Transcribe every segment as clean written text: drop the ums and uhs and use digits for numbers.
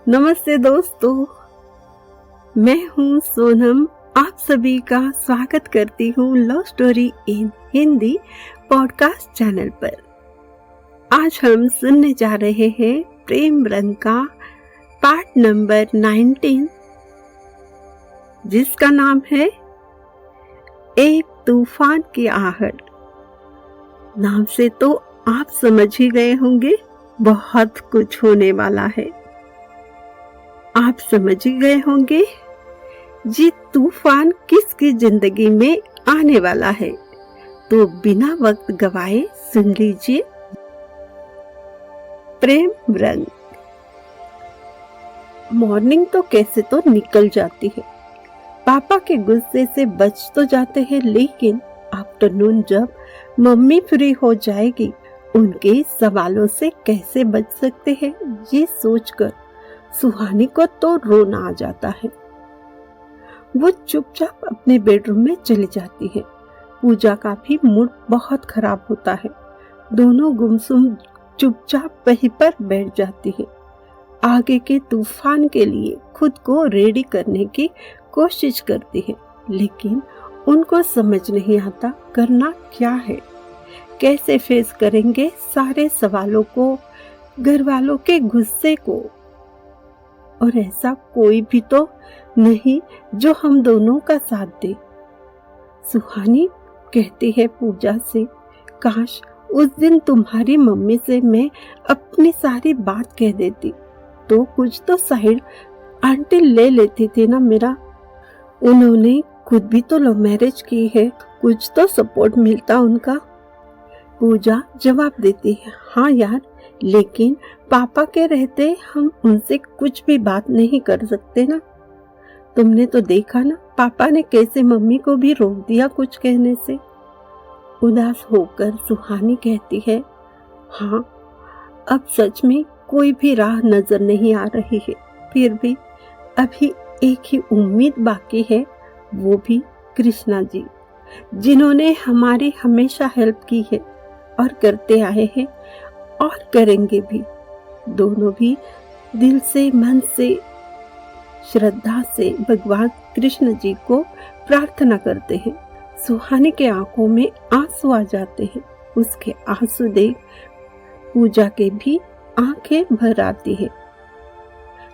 नमस्ते दोस्तों, मैं हूँ सोनम। आप सभी का स्वागत करती हूँ love story in Hindi podcast channel पर। आज हम सुनने जा रहे हैं प्रेम रंग का पार्ट नंबर 19, जिसका नाम है एक तूफान की आहट। नाम से तो आप समझ ही गए होंगे, बहुत कुछ होने वाला है। आप समझ ही गए होंगे ये तूफान किसकी जिंदगी में आने वाला है। तो बिना वक्त गवाए सुन लीजिए प्रेम रंग। मॉर्निंग तो कैसे तो निकल जाती है, पापा के गुस्से से बच तो जाते हैं, लेकिन आफ्टरनून जब मम्मी फ्री हो जाएगी उनके सवालों से कैसे बच सकते हैं, ये सोचकर सुहानी को तो रोना आ जाता है। वो चुपचाप अपने बेडरूम में चली जाती है। पूजा का भी मूड बहुत खराब होता है। दोनों गुमसुम चुपचाप वहीं पर बैठ जाती है। आगे के तूफान के लिए खुद को रेडी करने की कोशिश करती है, लेकिन उनको समझ नहीं आता करना क्या है, कैसे फेस करेंगे सारे सवालों को, घर वालों के गुस्से को। और ऐसा कोई भी तो नहीं जो हम दोनों का साथ दे। सुहानी कहती है पूजा से, काश उस दिन तुम्हारी मम्मी से मैं अपनी सारी बात कह देती तो कुछ तो साइड आंटी ले लेती थी ना मेरा। उन्होंने खुद भी तो लव मैरिज की है, कुछ तो सपोर्ट मिलता उनका। पूजा जवाब देती है, हाँ यार, लेकिन पापा के रहते हम उनसे कुछ भी बात नहीं कर सकते ना। तुमने तो देखा ना पापा ने कैसे मम्मी को भी रोक दिया कुछ कहने से। उदास होकर सुहानी कहती है, हाँ अब सच में कोई भी राह नजर नहीं आ रही है, फिर भी अभी एक ही उम्मीद बाकी है, वो भी कृष्णा जी, जिन्होंने हमारी हमेशा हेल्प की है और करते आए हैं और करेंगे भी। दोनों भी दिल से, मन से, श्रद्धा से भगवान कृष्ण जी को प्रार्थना करते हैं। सुहानी के आंखों में आंसू आ जाते हैं। उसके आंसू देख पूजा के भी आंखें भर आती है।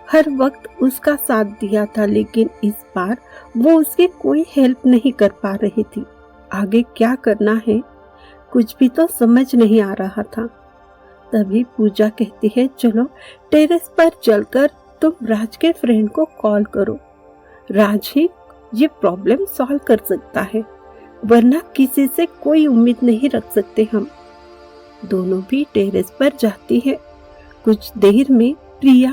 हर वक्त उसका साथ दिया था, लेकिन इस बार वो उसकी कोई हेल्प नहीं कर पा रही थी। आगे क्या करना है कुछ भी तो समझ नहीं आ रहा था। तभी पूजा कहती है, चलो टेरेस पर चलकर तुम राज के फ्रेंड को कॉल करो। राज ही ये प्रॉब्लम सॉल्व कर सकता है, वरना किसी से कोई उम्मीद नहीं रख सकते हम। दोनों भी टेरेस पर जाती है। कुछ देर में प्रिया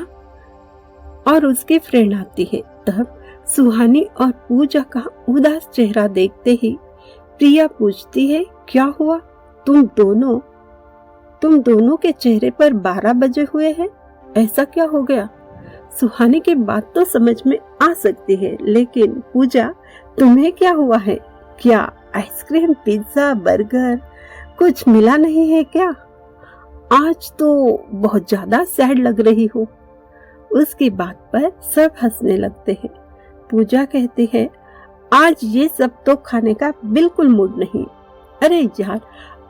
और उसके फ्रेंड आती है। तब सुहानी और पूजा का उदास चेहरा देखते ही प्रिया पूछती है, क्या हुआ? तुम दोनों के चेहरे पर 12 बजे हुए हैं, ऐसा क्या हो गया? सुहानी की बात तो समझ में आ सकती है, लेकिन पूजा तुम्हें क्या हुआ है? क्या आइसक्रीम, पिज्जा, बर्गर कुछ मिला नहीं है क्या? आज तो बहुत ज्यादा सैड लग रही हो। उसकी बात पर सब हंसने लगते हैं। पूजा कहती है, आज ये सब तो खाने का बिल्कुल मूड नहीं। अरे यार,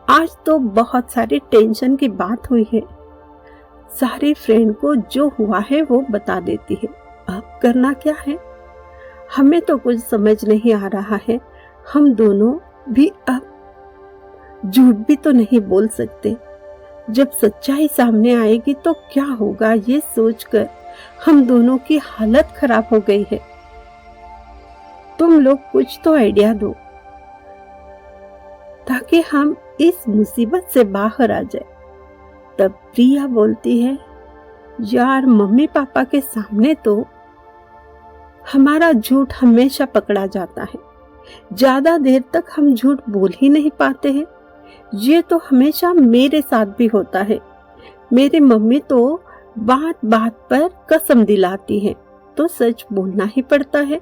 आज तो बहुत सारी टेंशन की बात हुई है। सारी फ्रेंड को जो हुआ है वो बता देती है। अब करना क्या है? हमें तो कुछ समझ नहीं आ रहा है। हम दोनों भी अब झूठ भी तो नहीं बोल सकते। जब सच्चाई सामने आएगी तो क्या होगा, ये सोचकर हम दोनों की हालत खराब हो गई है। तुम लोग कुछ तो आइडिया दो ताकि हम इस मुसीबत से बाहर आ जाए। तब प्रिया बोलती है, यार मम्मी पापा के सामने तो हमारा झूठ हमेशा पकड़ा जाता है। ज्यादा देर तक हम झूठ बोल ही नहीं पाते हैं। ये तो हमेशा मेरे साथ भी होता है। मेरी मम्मी तो बात बात पर कसम दिलाती है, तो सच बोलना ही पड़ता है।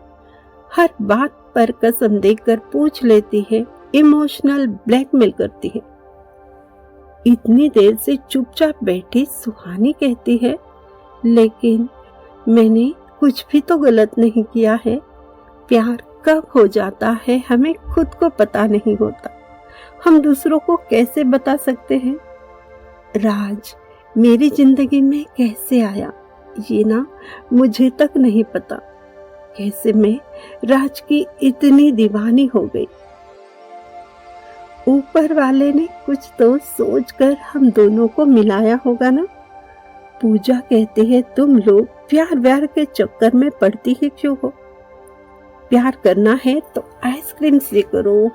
हर बात पर कसम देकर पूछ लेती है, इमोशनल ब्लैकमेल करती है। इतनी देर से चुपचाप बैठी सुहानी कहती है, लेकिन मैंने कुछ भी तो गलत नहीं किया है। प्यार कब हो जाता है हमें खुद को पता नहीं होता। हम दूसरों को कैसे बता सकते हैं? राज मेरी जिंदगी में कैसे आया ये ना मुझे तक नहीं पता। कैसे मैं राज की इतनी दीवानी हो गई। ऊपर वाले ने कुछ तो सोचकर हम दोनों को मिलाया होगा ना। पूजा कहती है तुम लोग प्यार व्यार के चक्कर में पड़ती ही क्यों हो? प्यार करना है तो आइसक्रीम से करो,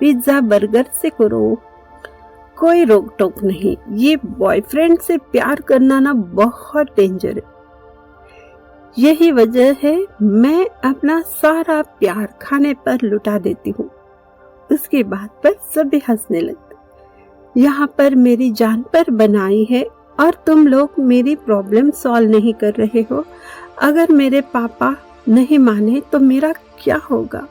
पिज्जा बर्गर से करो, कोई रोक टोक नहीं। ये बॉयफ्रेंड से प्यार करना ना बहुत डेंजर है। यही वजह है मैं अपना सारा प्यार खाने पर लुटा देती हूँ। उसके बाद पर सभी हंसने लगते। यहाँ पर मेरी जान पर बनाई है और तुम लोग मेरी प्रॉब्लम सॉल्व नहीं कर रहे हो। अगर मेरे पापा नहीं माने तो मेरा क्या होगा?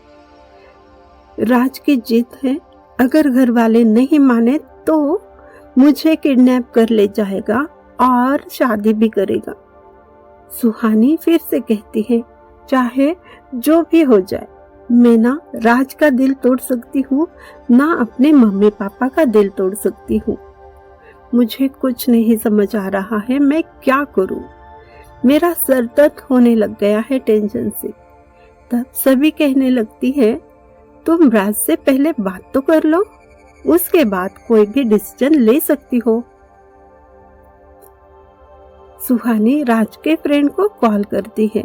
राज की जिद है, अगर घर वाले नहीं माने तो मुझे किडनैप कर ले जाएगा और शादी भी करेगा। सुहानी फिर से कहती है चाहे जो भी हो जाए मैं ना राज का दिल तोड़ सकती हूँ ना अपने मम्मी पापा का दिल तोड़ सकती हूँ। मुझे कुछ नहीं समझ आ रहा है मैं क्या करूँ। मेरा सर दर्द होने लग गया है टेंशन से। तब सभी कहने लगती है तुम राज से पहले बात तो कर लो, उसके बाद कोई भी डिसीजन ले सकती हो। सुहानी राज के फ्रेंड को कॉल करती है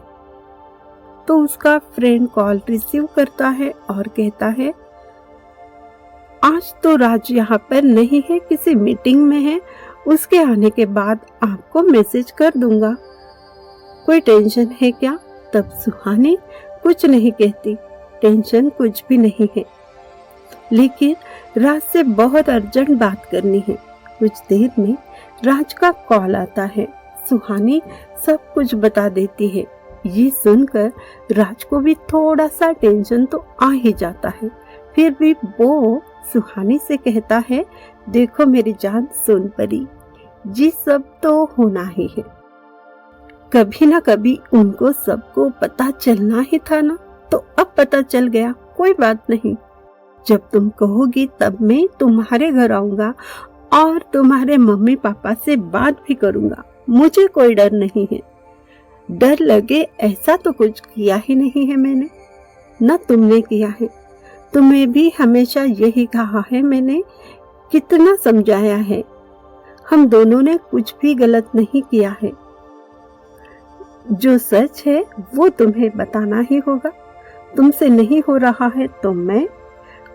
तो उसका फ्रेंड कॉल रिसीव करता है और कहता है आज तो राज यहाँ पर नहीं है, किसी मीटिंग में है, उसके आने के बाद आपको मैसेज कर दूंगा। कोई टेंशन है क्या? तब सुहानी कुछ नहीं कहती, टेंशन कुछ भी नहीं है, लेकिन राज से बहुत अर्जेंट बात करनी है। कुछ देर में राज का कॉल आता है। सुहानी सब कुछ बता देती है। ये सुनकर राज को भी थोड़ा सा टेंशन तो आ ही जाता है। फिर भी वो सुहानी से कहता है देखो मेरी जान सुन परी, ये सब तो होना ही है। कभी ना कभी उनको सबको पता चलना ही था ना, तो अब पता चल गया, कोई बात नहीं। जब तुम कहोगी तब मैं तुम्हारे घर आऊंगा और तुम्हारे मम्मी पापा से बात भी करूंगा। मुझे कोई डर नहीं है। डर लगे ऐसा तो कुछ किया ही नहीं है मैंने, न तुमने किया है। तुम्हें भी हमेशा यही कहा है मैंने, कितना समझाया है। हम दोनों ने कुछ भी गलत नहीं किया है। जो सच है वो तुम्हें बताना ही होगा। तुमसे नहीं हो रहा है तो मैं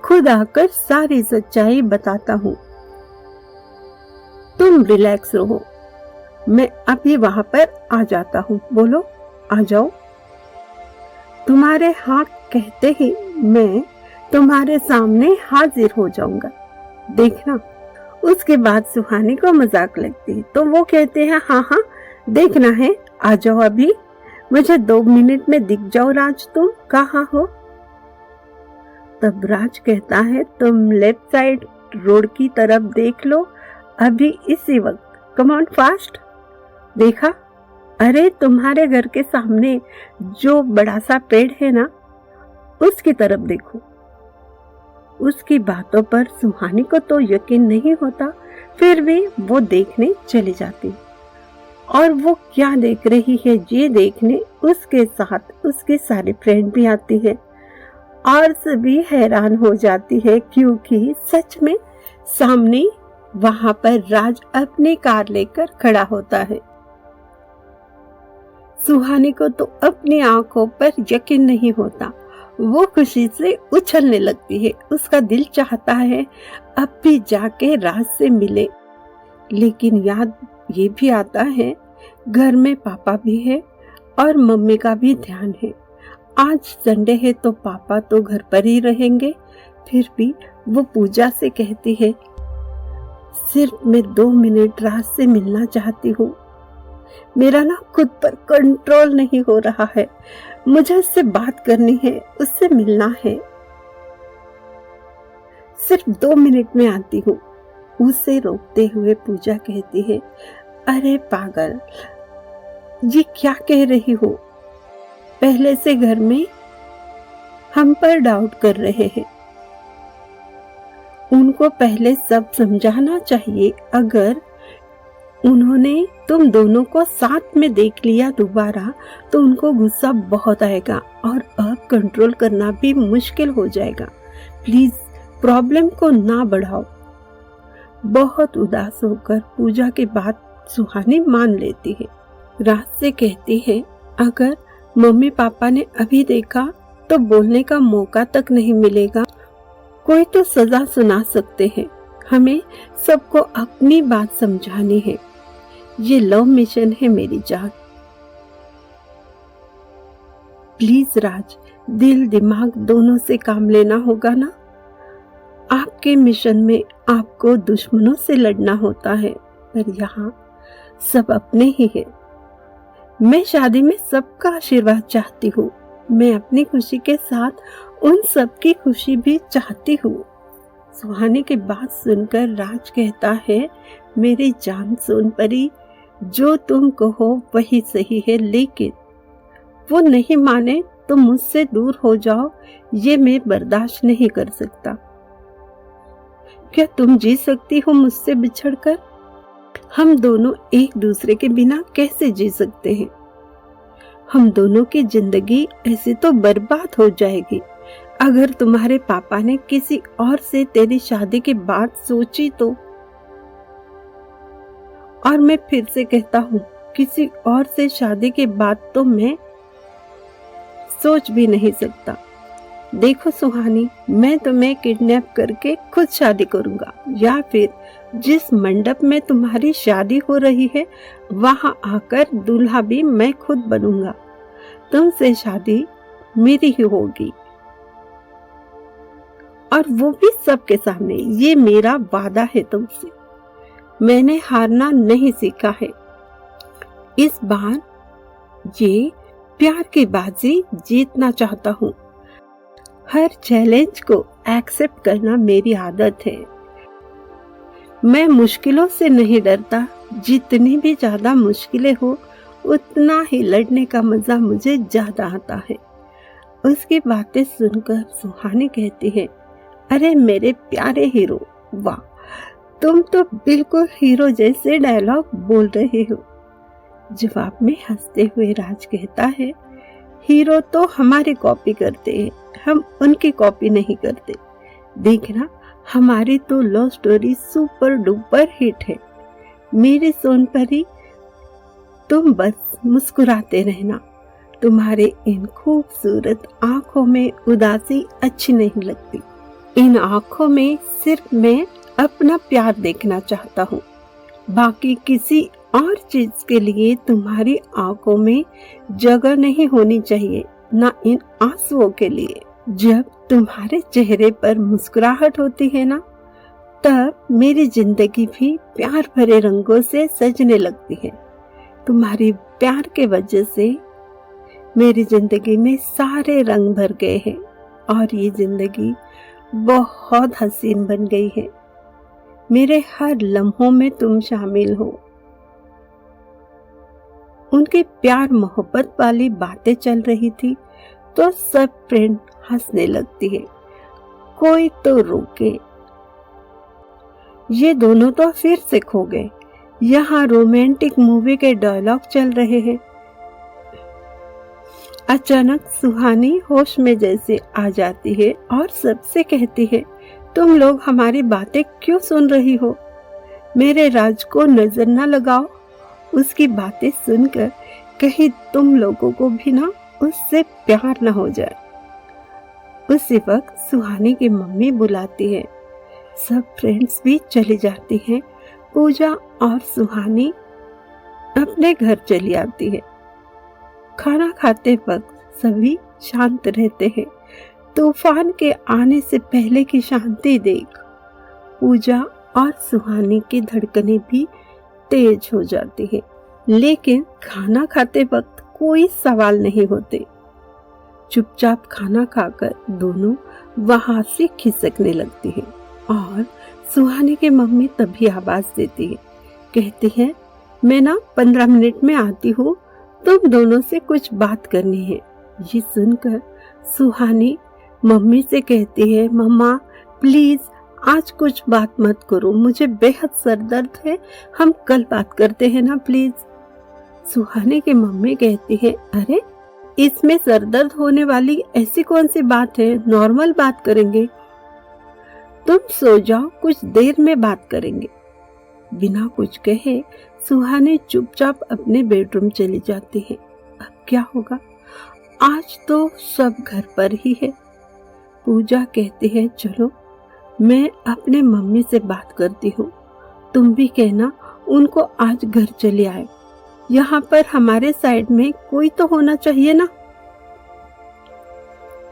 खुद आकर सारी सच्चाई बताता हूँ। तुम रिलैक्स रहो, मैं अभी वहां पर आ जाता हूँ। बोलो आ जाओ। तुम्हारे हाँ कहते ही मैं तुम्हारे सामने हाजिर हो जाऊंगा, देखना। उसके बाद सुहानी को मजाक लगती है तो वो कहते हैं हाँ हाँ देखना है, आ जाओ अभी, मुझे 2 मिनट में दिख जाओ राज, तुम कहाँ हो? तब राज कहता है तुम लेफ्ट साइड रोड की तरफ देख लो अभी इसी वक्त, कम ऑन फास्ट। देखा? अरे तुम्हारे घर के सामने जो बड़ा सा पेड़ है ना, उसकी तरफ देखो। उसकी बातों पर सुहानी को तो यकीन नहीं होता, फिर भी वो देखने चली जाती। और वो क्या देख रही है ये देखने उसके साथ उसके सारे फ्रेंड भी आती है और सभी हैरान हो जाती है, क्योंकि सच में सामने वहां पर राज अपनी कार लेकर खड़ा होता है। सुहानी को तो अपनी आंखों पर यकीन नहीं होता। वो खुशी से उछलने लगती है। उसका दिल चाहता है अब भी जाके राज से मिले, लेकिन याद ये भी आता है घर में पापा भी है और मम्मी का भी ध्यान है। आज संडे है तो पापा तो घर पर ही रहेंगे। फिर भी वो पूजा से कहती है सिर्फ मैं 2 मिनट राज से मिलना चाहती हूँ। मेरा ना खुद पर कंट्रोल नहीं हो रहा है, मुझे उससे बात करनी है, उससे मिलना है। सिर्फ 2 मिनट में आती हूँ। उसे रोकते हुए पूजा कहती है अरे पागल, ये क्या कह रही हो? पहले से घर में हम पर डाउट कर रहे हैं। उनको पहले सब समझाना चाहिए। अगर उन्होंने तुम दोनों को साथ में देख लिया दोबारा तो उनको गुस्सा बहुत आएगा और अब कंट्रोल करना भी मुश्किल हो जाएगा। प्लीज प्रॉब्लम को ना बढ़ाओ। बहुत उदास होकर पूजा की बात सुहानी मान लेती है। रात से कहती है, अगर मम्मी पापा ने अभी देखा तो बोलने का मौका तक नहीं मिलेगा। कोई तो सजा सुना सकते हैं। हमें सबको अपनी बात समझानी है। ये लव मिशन है मेरी जान। प्लीज राज, दिल दिमाग दोनों से काम लेना होगा ना। आपके मिशन में आपको दुश्मनों से लड़ना होता है, पर यहाँ सब अपने ही है। मैं शादी में सबका आशीर्वाद चाहती हूँ। मैं अपनी खुशी के साथ उन सबकी खुशी भी चाहती हूँ। सुहानी की बात सुनकर राज कहता है, मेरी जान सोनपरी, जो तुम कहो वही सही है, लेकिन वो नहीं माने तो मुझसे दूर हो जाओ, ये मैं बर्दाश्त नहीं कर सकता। क्या तुम जी सकती हो मुझसे बिछड़कर? हम दोनों एक दूसरे के बिना कैसे जी सकते हैं? हम दोनों की जिंदगी ऐसे तो बर्बाद हो जाएगी। अगर तुम्हारे पापा ने किसी और से तेरी शादी की बात सोची तो। और मैं फिर से कहता हूँ, किसी और से शादी की बात तो मैं सोच भी नहीं सकता। देखो सुहानी, मैं तुम्हें किडनैप करके खुद शादी करूंगा, या फिर जिस मंडप में तुम्हारी शादी हो रही है वहां आकर दूल्हा भी मैं खुद बनूंगा। तुमसे शादी मेरी ही होगी, और वो भी सबके सामने। ये मेरा वादा है तुमसे। मैंने हारना नहीं सीखा है। इस बार ये प्यार की बाजी जीतना चाहता हूँ। हर चैलेंज को एक्सेप्ट करना मेरी आदत है। मैं मुश्किलों से नहीं डरता। जितनी भी ज्यादा मुश्किलें हो उतना ही लड़ने का मजा मुझे ज्यादा आता है। उसकी बातें सुनकर सुहानी कहती है, अरे मेरे प्यारे हीरो, वाह, तुम तो बिल्कुल हीरो जैसे डायलॉग बोल रहे हो। जवाब में हंसते हुए राज कहता है, हीरो तो हमारी कॉपी करते हैं, हम उनकी कॉपी नहीं करते। देखना, हमारी तो love story super duper hit है। मेरी सोनपरी, तुम बस मुस्कुराते रहना। तुम्हारे इन खूबसूरत आंखों में उदासी अच्छी नहीं लगती। इन आंखों में सिर्फ मैं अपना प्यार देखना चाहता हूँ। बाकी किसी और चीज के लिए तुम्हारी आंखों में जगह नहीं होनी चाहिए, ना इन आंसुओं के लिए। जब तुम्हारे चेहरे पर मुस्कुराहट होती है ना, तब मेरी जिंदगी भी प्यार भरे रंगों से सजने लगती है। तुम्हारी प्यार के वजह से मेरी जिंदगी में सारे रंग भर गए हैं और ये जिंदगी बहुत हसीन बन गई है। मेरे हर लम्हों में तुम शामिल हो। उनकी प्यार मोहब्बत वाली बातें चल रही थी तो सब फ्रेंड हंसने लगती है। कोई तो रोके। ये दोनों तो फिर से खो गए। यहाँ रोमांटिक मूवी के डायलॉग चल रहे हैं। अचानक सुहानी होश में जैसे आ जाती है और सबसे कहती है, तुम लोग हमारी बातें क्यों सुन रही हो? मेरे राज को नजर न लगाओ। उसकी बातें सुनकर कहीं तुम लोगों को भी ना उससे प्यार न हो जाए। उसी वक्त सुहानी की मम्मी बुलाती है। सब फ्रेंड्स भी चली जाती हैं। पूजा और सुहानी अपने घर चली आती है। खाना खाते वक्त सभी शांत रहते हैं। तूफान के आने से पहले की शांति देख पूजा और सुहानी की धड़कनें भी तेज हो जाती है। लेकिन खाना खाते वक्त कोई सवाल नहीं होते। चुपचाप खाना खाकर दोनों वहां से खिसकने लगती है और सुहानी की मम्मी तभी आवाज देती है। कहती है, मैं ना 15 मिनट में आती हूँ, तुम दोनों से कुछ बात करनी है। ये सुनकर सुहानी मम्मी से कहती है, मम्मा प्लीज आज कुछ बात मत करो, मुझे बेहद सर दर्द है, हम कल बात करते हैं ना प्लीज। सुहानी की मम्मी कहती है, अरे इसमें सर दर्द होने वाली ऐसी कौन सी बात है, नॉर्मल बात करेंगे, तुम सो जाओ, कुछ देर में बात करेंगे। बिना कुछ कहे सुहानी चुपचाप अपने बेडरूम चली जाती है। अब क्या होगा, आज तो सब घर पर ही है। पूजा कहती है, चलो मैं अपने मम्मी से बात करती हूँ, तुम भी कहना उनको आज घर चले आए, यहाँ पर हमारे साइड में कोई तो होना चाहिए ना।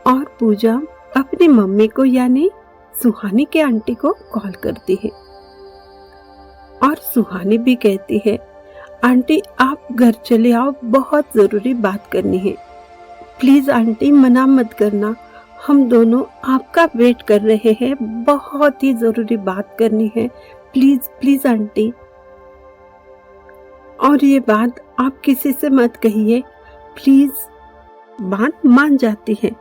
और पूजा अपनी मम्मी को यानी सुहानी के आंटी को कॉल करती है और सुहानी भी कहती है, आंटी आप घर चले आओ, बहुत जरूरी बात करनी है, प्लीज आंटी मना मत करना, हम दोनों आपका वेट कर रहे हैं, बहुत ही जरूरी बात करनी है, प्लीज प्लीज आंटी। और ये बात आप किसी से मत कहिए प्लीज। बात मान जाती है।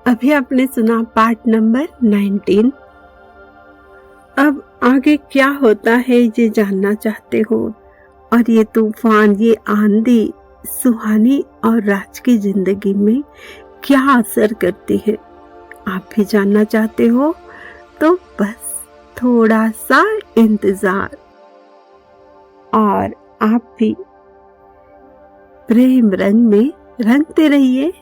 अभी आपने सुना पार्ट नंबर 19। अब आगे क्या होता है ये जानना चाहते हो, और ये तूफान, ये आंधी सुहानी और राज की जिंदगी में क्या असर करती है, आप भी जानना चाहते हो तो बस थोड़ा सा इंतजार, और आप भी प्रेम रंग में रंगते रहिए।